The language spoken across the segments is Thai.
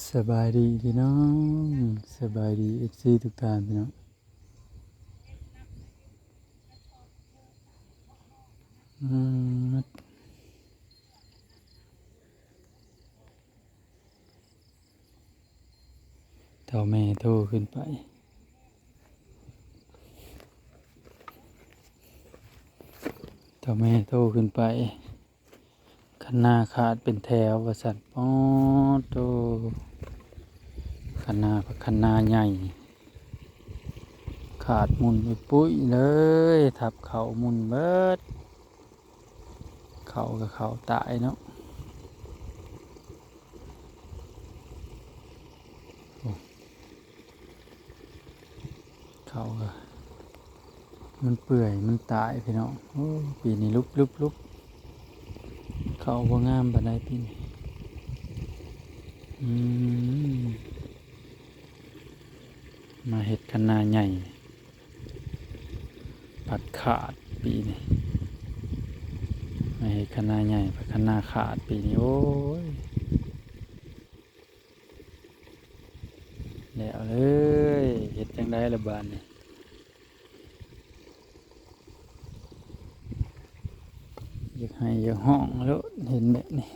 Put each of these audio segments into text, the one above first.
สบายดีพี่น้องสบายดีFCทุกท่านพี่น้องอืมเท่าแม่โทรขึ้นไปเท่าแม่โทรขึ้นไปคันนาขาดเป็นแถวว่าสั่นป๊อดโตคันนาใหญ่ขาดหมุนไปปุ้ยเลยทับเขาหมุนเบิดเขากับเขาตายเนาะเขาก็มันเปื่อยมันตายพี่น้องโอ้ยปีนี้ลุบเขาบ่งามปานใดปีนี้อืมมาเฮ็ดคันนาใหญ่ผัดขาดปีนี้มาเฮ็ดคันนาใหญ่ผัดคันนาขาดปีนี้โอ้ยแล้วเลยเฮ็ดจังได๋ล่ะบาดนี้อยากให้อยากห้องแล้วเห็นแบบนี้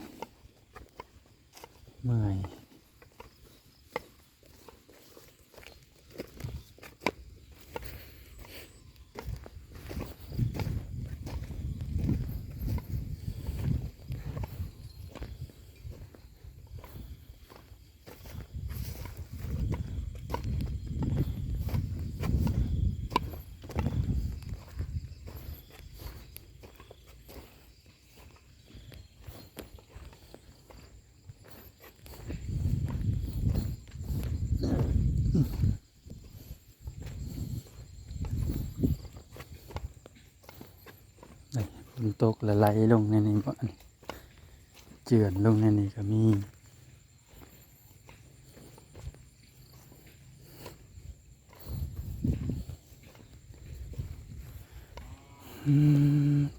เมื่อยฝนตกละไหลลงในนี้บ่อันเจือนลงในนี้ก็มี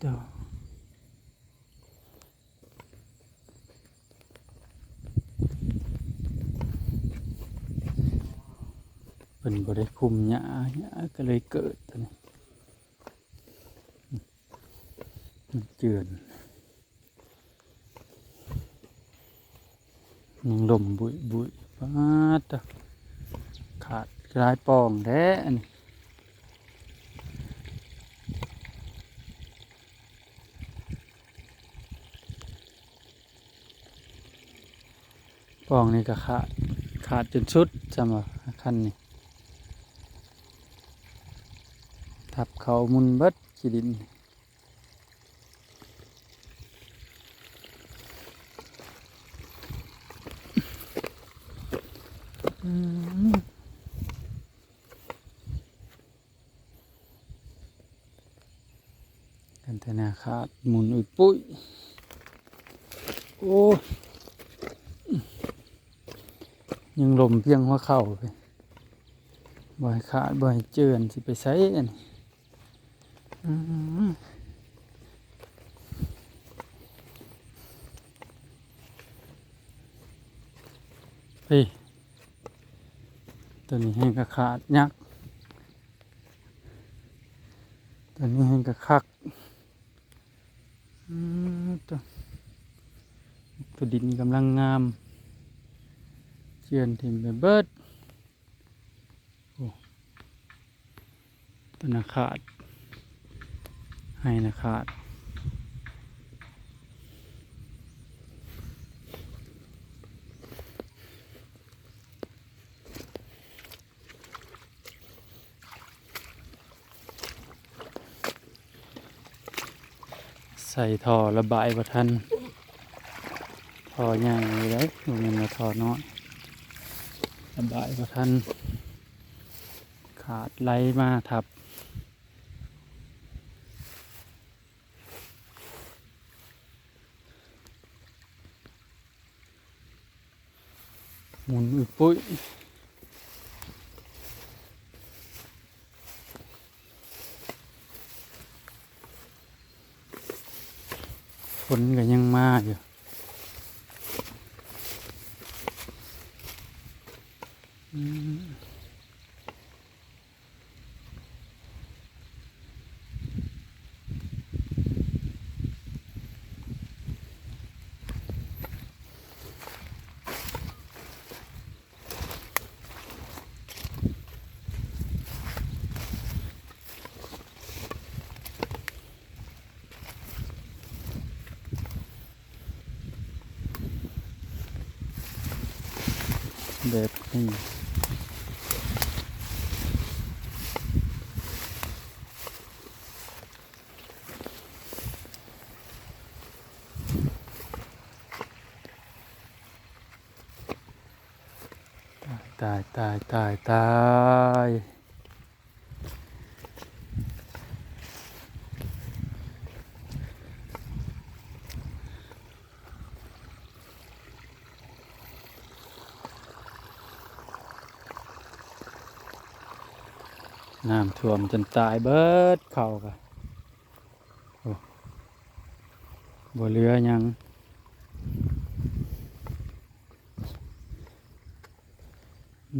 ต่อเพิ่นบ่ได้คุมหญ้าก็เลยเกิดตัวนี้มันเจือนยังลมบุยปาดตะขาดกลายปองแท้อันนี้ปองนี่ก็ขาดจนสุดจำว่าคันนี้ทับเขามุนเบิดขี้ดินอืมกันแต่นาขาดหมุนอุยปุ้ยโอ้ยังลมเพียงหัวเข่าไปบ่ให้ขาดบ่ให้เจือนสิไปใช้อันนี้อืมพี่ตัวนี้ให้กระขาดยักตัวนี้ให้กระคักตัวดินกำลังงามเจือนถิ่มไปเบิดโอ้ตัวนาขาดให้นาขาดใส่ท่อระบายบ่ทันท่อใหญ่เลยมันเป็นท่อน้อยระบายบ่ทันขาดไหลมาทับหมุนอุยปุ้ยฝนก็ยังมาอยู่ อืมแบบนี้ตายตายตายตายน้ำท่วมจนตายเบิดเข้ากะโอ้บ่เหลือหยัง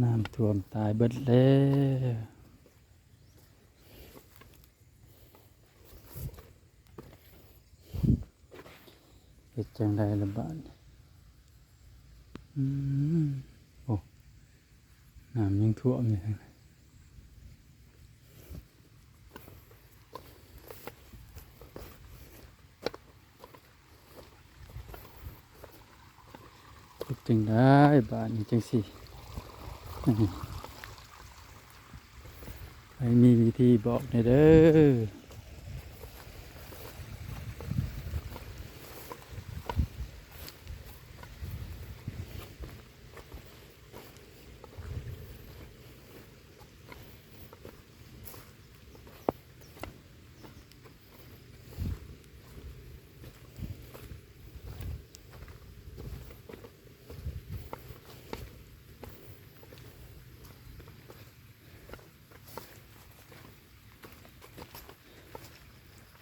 น้ำท่วมตายเบิดแล้วเฮ็ดจังไดล่ะบาดนี้อืมโอ้น้ำยังท่วมอยู่ข้างในเฮ็ดจังไดบาดนี้จังสิให้มีวิธีบอกหน่อยเด้อ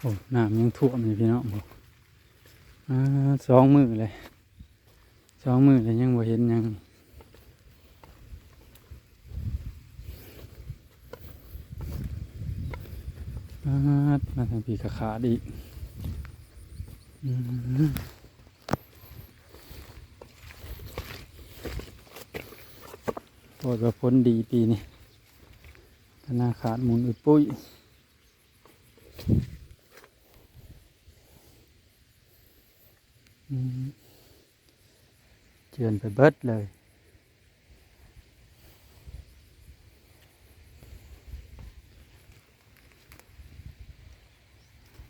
โอ้น้ำยังท่วมอยู่พี่น้องบ่สองมื้อเลยสองมื้อเลยยังบ่เห็นหยังมาทางพี่ขาดอีกอืมโปรดว่าผลดีปีนี้ธนาคารหมุนอุดปุ้ยเจือนไปเบิดเลย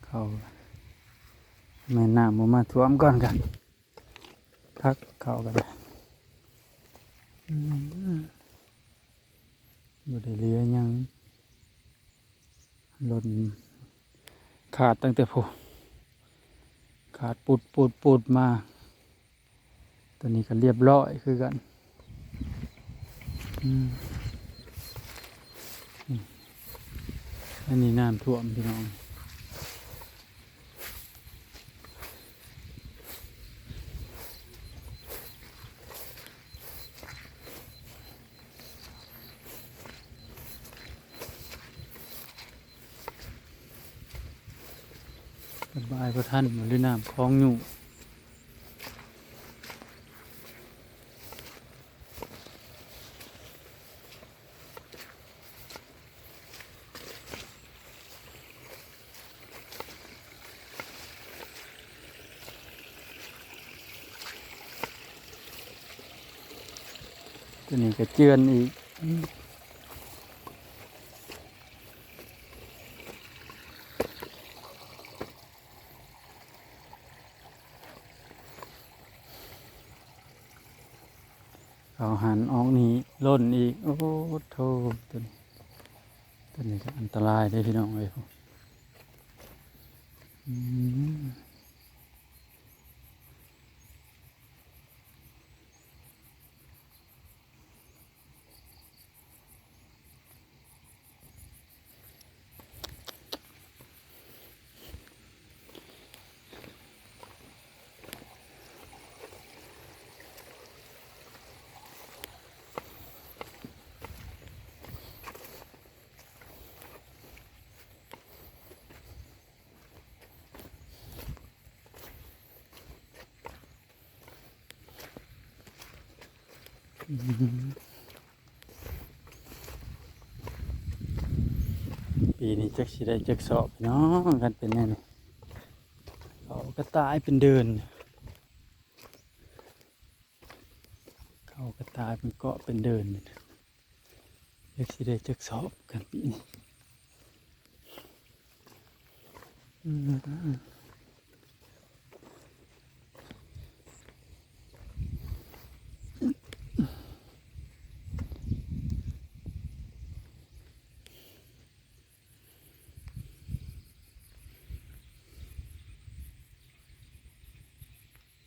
เขาแม่น้ำมาท่วมก่อนกันพักเขากันเลยบ่ได้เหลือหยังหล่นขาดตั้งแต่ผู้ขาดปุดมาตอนนี้ก็เรียบร้อยคือกันอันนี้น้ำท่วมพี่น้องสบายพระท่านมาด้วยน้ำคลองอยู่ตัวนี้ก็เจือนอีกเอาหันออกนี้ล่นอีกโอ้โธ่ตัวนี้ก็อันตรายได้พี่น้องเลย อืมปีนี้จักสิได้จักสอบเนาะกันเป็นแน่นี่เขาก็ตายเป็นเดือนเขาก็ตายเป็นเกาะเป็นเดือนจักสิได้จักสอบกันปีนี้อืม